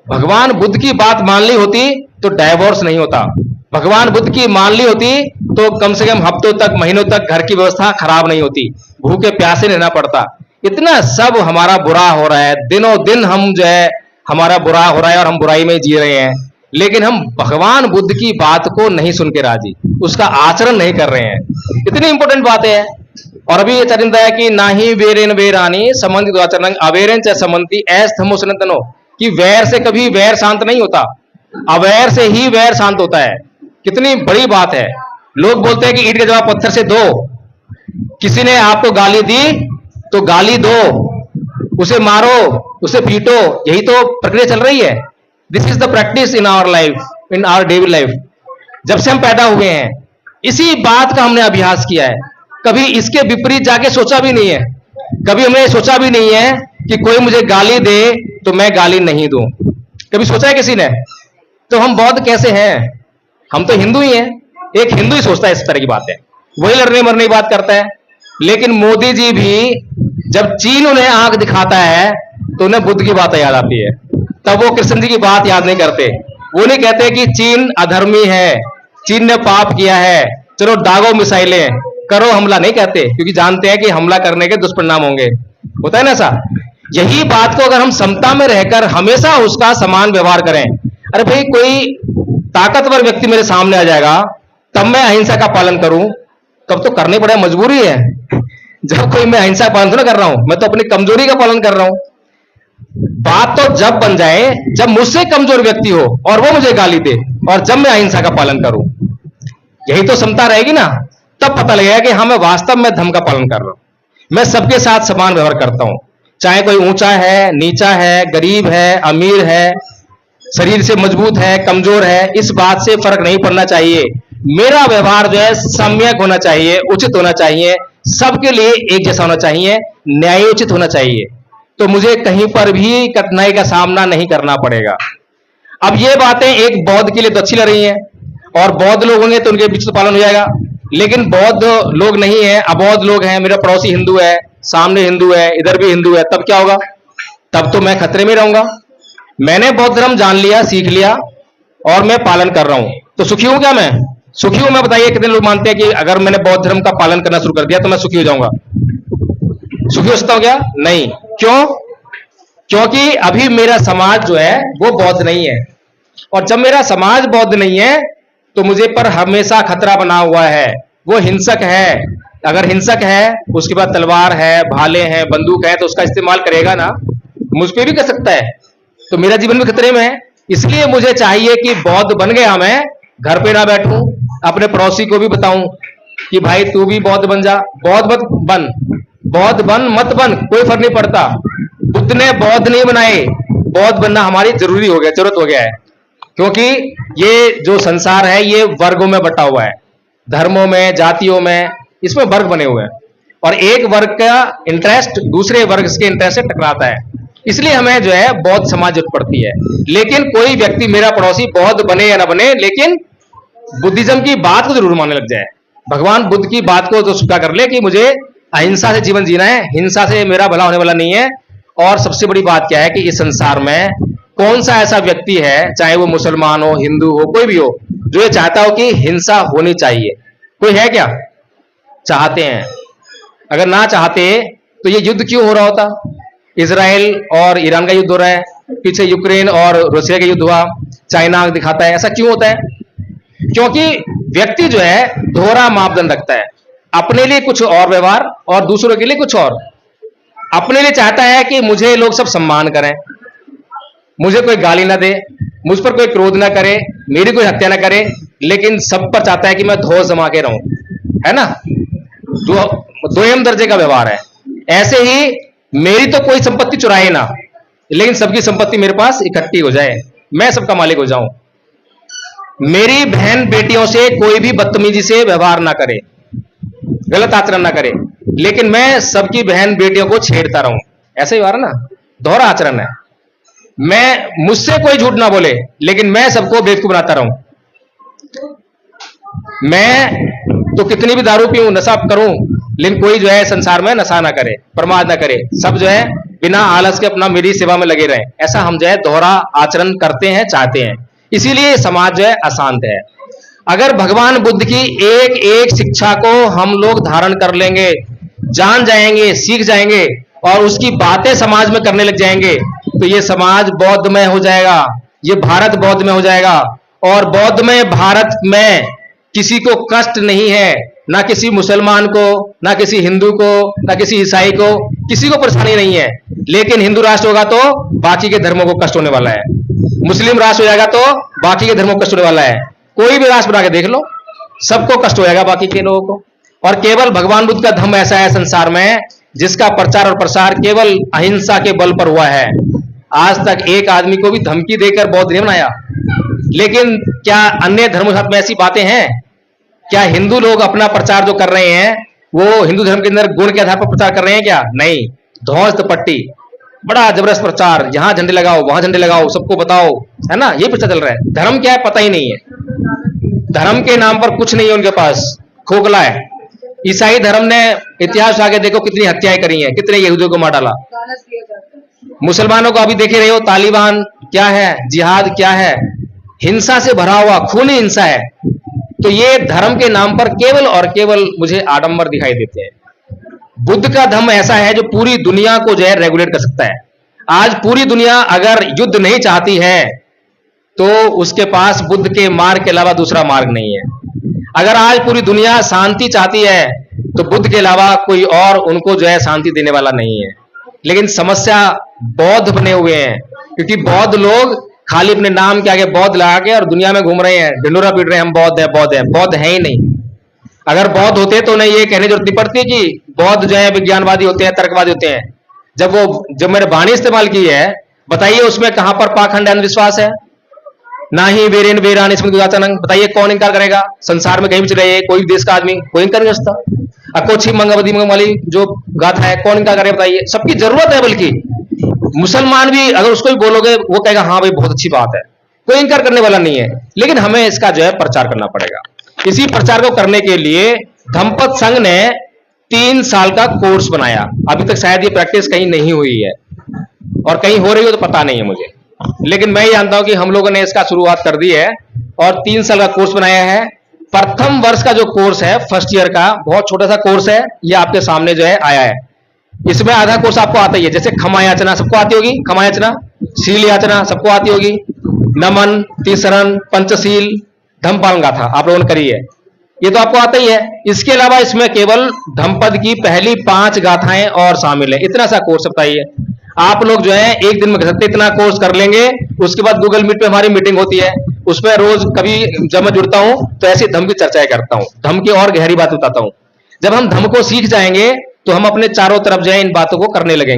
भगवान बुद्ध की बात मान ली होती तो डाइवोर्स नहीं होता। भगवान बुद्ध की मान ली होती तो कम से कम हफ्तों तक, महीनों तक घर की व्यवस्था खराब नहीं होती, भूखे प्यासे रहना पड़ता। इतना सब हमारा बुरा हो रहा है, दिनों दिन हम जो है हमारा बुरा हो रहा है और हम बुराई में जी रहे हैं, लेकिन हम भगवान बुद्ध की बात को नहीं सुन के राजी, उसका आचरण नहीं कर रहे हैं। इतनी इंपॉर्टेंट बातें हैं। और अभी ये चरिंदा है कि ना ही वेरेन वेरानी संबंधित आचरण अवेरन च संबंधी ऐस्थमो सनतनो, कि वैर से कभी वैर शांत नहीं होता, अवैर से ही वैर शांत होता है। कितनी बड़ी बात है। लोग बोलते हैं कि ईंट का जवाब पत्थर से दो। किसी ने आपको गाली दी तो गाली दो, उसे मारो, उसे पीटो, यही तो प्रक्रिया चल रही है। This is the practice in our life, in our daily life. जब से हम पैदा हुए हैं इसी बात का हमने अभ्यास किया है। कभी इसके विपरीत जाके सोचा भी नहीं है। कभी हमने सोचा भी नहीं है कि कोई मुझे गाली दे तो मैं गाली नहीं दूं। कभी सोचा है किसी ने? तो हम बौद्ध कैसे हैं? हम तो हिंदू ही हैं। एक हिंदू ही सोचता है इस तरह की बात है, वही लड़ने मरने की बात करता है। लेकिन मोदी जी भी जब चीन उन्हें आंख दिखाता है तो उन्हें बुद्ध की बात याद आती है। तब वो कृष्ण जी की बात याद नहीं करते। वो नहीं कहते कि चीन अधर्मी है, चीन ने पाप किया है, चलो दागो मिसाइलें करो, हमला नहीं कहते, क्योंकि जानते हैं कि हमला करने के दुष्परिणाम होंगे। होता है ना ऐसा? यही बात को अगर हम समता में रहकर हमेशा उसका समान व्यवहार करें। अरे भाई, कोई ताकतवर व्यक्ति मेरे सामने आ जाएगा तब मैं अहिंसा का पालन करूं, तब तो करनी पड़े, मजबूरी है। जब कोई मैं अहिंसा का पालन तो ना कर रहा हूं, मैं तो अपनी कमजोरी का पालन कर रहा हूं। बात तो जब बन जाए जब मुझसे कमजोर व्यक्ति हो और वो मुझे गाली दे और जब मैं अहिंसा का पालन करूं, यही तो समता रहेगी ना। तब पता लगेगा कि हाँ, मैं वास्तव में धर्म का पालन कर रहा हूं। मैं सबके साथ समान व्यवहार करता हूं, चाहे कोई ऊंचा है, नीचा है, गरीब है, अमीर है, शरीर से मजबूत है, कमजोर है, इस बात से फर्क नहीं पड़ना चाहिए। मेरा व्यवहार जो है सम्यक होना चाहिए, उचित होना चाहिए, सबके लिए एक जैसा होना चाहिए, न्यायोचित होना चाहिए। तो मुझे कहीं पर भी कठिनाई का सामना नहीं करना पड़ेगा। अब ये बातें एक बौद्ध के लिए तो अच्छी लग रही हैं और बौद्ध लोग होंगे तो उनके बीच तो पालन हो जाएगा। लेकिन बौद्ध लोग नहीं है, अबौद्ध लोग हैं, मेरा पड़ोसी हिंदू है, सामने हिंदू है, इधर भी हिंदू है, तब क्या होगा? तब तो मैं खतरे में रहूंगा। मैंने बौद्ध धर्म जान लिया, सीख लिया और मैं पालन कर रहा हूं, तो सुखी हूं क्या मैं? सुखी हूं मैं? बताइए कितने लोग मानते हैं कि अगर मैंने बौद्ध धर्म का पालन करना शुरू कर दिया तो मैं सुखी हो जाऊंगा? सुखी हो सकता हूं क्या? नहीं। क्यों? क्योंकि अभी मेरा समाज जो है वो बौद्ध नहीं है, और जब मेरा समाज बौद्ध नहीं है तो मुझे पर हमेशा खतरा बना हुआ है। वो हिंसक है, अगर हिंसक है उसके बाद तलवार है, भाले हैं, बंदूक है, तो उसका इस्तेमाल करेगा ना, मुझ पे भी कर सकता है, तो मेरा जीवन भी खतरे में है। इसलिए मुझे चाहिए कि बौद्ध बन गया मैं घर पे ना बैठूं, अपने पड़ोसी को भी बताऊं कि भाई तू भी बौद्ध बन जा। बौद्ध मत बन, बौद्ध बन मत बन, कोई फर्क नहीं पड़ता। बुद्ध ने बौद्ध नहीं बनाए, बौद्ध बनना हमारी जरूरी हो गया, जरूरत हो गया है। क्योंकि ये जो संसार है ये वर्गों में बटा हुआ है, धर्मों में, जातियों में, इसमें वर्ग बने हुए हैं, और एक वर्ग का इंटरेस्ट दूसरे वर्ग के इंटरेस्ट से टकराता है। इसलिए हमें जो है बौद्ध समाज जरूरत पड़ती है। लेकिन कोई व्यक्ति, मेरा पड़ोसी, बौद्ध बने या ना बने, लेकिन बुद्धिज्म की बात को जरूर मानने लग जाए, भगवान बुद्ध की बात को तो स्वीकार कर ले कि मुझे अहिंसा से जीवन जीना है, हिंसा से मेरा भला होने वाला नहीं है। और सबसे बड़ी बात क्या है कि इस संसार में कौन सा ऐसा व्यक्ति है, चाहे वो मुसलमान हो, हिंदू हो, कोई भी हो, जो ये चाहता हो कि हिंसा होनी चाहिए? कोई है क्या? चाहते हैं। अगर ना चाहते तो ये युद्ध क्यों हो रहा होता? इजराइल और ईरान का युद्ध हो रहा है, पीछे यूक्रेन और रूसिया का युद्ध हुआ, चाइना दिखाता है, ऐसा क्यों होता है? क्योंकि व्यक्ति जो है दोहरा मापदंड रखता है, अपने लिए कुछ और व्यवहार और दूसरों के लिए कुछ और। अपने लिए चाहता है कि मुझे लोग सब सम्मान करें, मुझे कोई गाली ना दे, मुझ पर कोई क्रोध ना करे, मेरी कोई हत्या ना करे, लेकिन सब पर चाहता है कि मैं धौंस जमा के रहूं, है ना? दोयम दर्जे का व्यवहार है। ऐसे ही मेरी तो कोई संपत्ति चुराए ना, लेकिन सबकी संपत्ति मेरे पास इकट्ठी हो जाए, मैं सबका मालिक हो जाऊं। मेरी बहन बेटियों से कोई भी बदतमीजी से व्यवहार ना करे, गलत आचरण ना करे, लेकिन मैं सबकी बहन बेटियों को छेड़ता रहूं। ऐसा ही व्यवहार है ना, दोहरा आचरण है। मैं, मुझसे कोई झूठ ना बोले, लेकिन मैं सबको बेवकूफ बनाता रहूं। मैं तो कितनी भी दारू पीऊं, नशा करूं, लेकिन कोई जो है संसार में नशा ना करे, प्रमाद ना करे, सब जो है बिना आलस के अपना मेरी सेवा में लगे रहें, ऐसा हम जो है दोहरा आचरण करते हैं, चाहते हैं। इसीलिए समाज जो है अशांत है। अगर भगवान बुद्ध की एक एक शिक्षा को हम लोग धारण कर लेंगे, जान जाएंगे, सीख जाएंगे और उसकी बातें समाज में करने लग जाएंगे, तो ये समाज बौद्धमय हो जाएगा, ये भारत बौद्धमय हो जाएगा। और बौद्धमय भारत में किसी को कष्ट नहीं है, ना किसी मुसलमान को, ना किसी हिंदू को, ना किसी ईसाई को, किसी को परेशानी नहीं है। लेकिन हिंदू राष्ट्र होगा तो बाकी के धर्मों को कष्ट होने वाला है, मुस्लिम राष्ट्र हो जाएगा तो बाकी के धर्मों को कष्ट होने वाला है। कोई भी राष्ट्र बना के देख लो, सबको कष्ट हो जाएगा बाकी के लोगों को। और केवल भगवान बुद्ध का धम्म ऐसा है संसार में जिसका प्रचार और प्रसार केवल अहिंसा के बल पर हुआ है। आज तक एक आदमी को भी धमकी देकर बौद्ध नहीं बनाया। लेकिन क्या अन्य धर्मों के साथ में ऐसी बातें हैं? क्या हिंदू लोग अपना प्रचार जो कर रहे हैं वो हिंदू धर्म के अंदर गुण के आधार पर प्रचार कर रहे हैं क्या? नहीं, ध्वस्त पट्टी, बड़ा जबरदस्त प्रचार, यहां झंडे लगाओ, वहां झंडे लगाओ, सबको बताओ, है ना, ये प्रचार चल रहा है। धर्म क्या है पता ही नहीं है, धर्म के नाम पर कुछ नहीं है उनके पास, खोखला है। ईसाई धर्म ने इतिहास आगे देखो कितनी हत्याएं करी हैं, कितने यहूदियों को मार डाला। मुसलमानों को अभी देखे रहे हो, तालिबान क्या है, जिहाद क्या है, हिंसा से भरा हुआ खूनी हिंसा है। तो ये धर्म के नाम पर केवल और केवल मुझे आडंबर दिखाई देते हैं। बुद्ध का धम्म ऐसा है जो पूरी दुनिया को जो है रेगुलेट कर सकता है। आज पूरी दुनिया अगर युद्ध नहीं चाहती है तो उसके पास बुद्ध के मार्ग के अलावा दूसरा मार्ग नहीं है। अगर आज पूरी दुनिया शांति चाहती है तो बुद्ध के अलावा कोई और उनको जो है शांति देने वाला नहीं है। लेकिन समस्या बौद्ध बने हुए हैं, क्योंकि बौद्ध लोग खाली अपने नाम के आगे बौद्ध लगा के और दुनिया में घूम रहे हैं, ढिंडोरा पीट रहे हैं, हम बौद्ध है, बौद्ध है। बौद्ध है ही नहीं। अगर बौद्ध होते तो नहीं ये कहने की जरूरत नहीं पड़ती कि बौद्ध जो है विज्ञानवादी होते हैं, तर्कवादी होते हैं। जब मैंने वाणी इस्तेमाल की है, बताइए उसमें कहां पर पाखंड अंधविश्वास है? ना ही वेरेन वेरान इसमें दुराचानंग, बताइए कौन इनकार करेगा? संसार में कहीं भी चले कोई भी देश का आदमी, कोई इनकार नहीं कर सकता। अकोछी मंगवदी वाली जो गाथा है, कौन इनकार करे बताइए? सबकी जरूरत है। बल्कि मुसलमान भी अगर उसको भी बोलोगे वो कहेगा हाँ भाई बहुत अच्छी बात है, कोई इनकार करने वाला नहीं है। लेकिन हमें इसका जो है प्रचार करना पड़ेगा। इसी प्रचार को करने के लिए धम्मपद संघ ने 3 साल का कोर्स बनाया। अभी तक शायद ये प्रैक्टिस कहीं नहीं हुई है, और कहीं हो रही हो तो पता नहीं है मुझे, लेकिन मैं जानता हूं कि हम लोगों ने इसका शुरुआत कर दी है और 3 साल का कोर्स बनाया है। प्रथम वर्ष का जो कोर्स है, फर्स्ट ईयर का, बहुत छोटा सा कोर्स है, ये आपके सामने जो है आया है। इसमें आधा कोर्स आपको आता ही है, जैसे क्षमा याचना सबको आती होगी, क्षमा याचना, शील याचना सबको आती होगी, नमन, तीसरन, पंचशील, धम्मपालन गाथा आप लोगों ने करी है, ये तो आपको आता ही है। इसके अलावा इसमें केवल धम्मपद की पहली 5 गाथाएं और शामिल है। इतना सा कोर्स बताइए आप लोग जो है एक दिन में कर सकते, इतना कोर्स कर लेंगे। उसके बाद गूगल मीट पे हमारी मीटिंग होती है, उसमें रोज कभी जब मैं जुड़ता हूं तो ऐसे धम्म की चर्चाएं करता हूं, धम्म की और गहरी बात बताता हूं। जब हम धम्म को सीख जाएंगे तो हम अपने चारों तरफ जो है इन बातों को करने लगेंगे।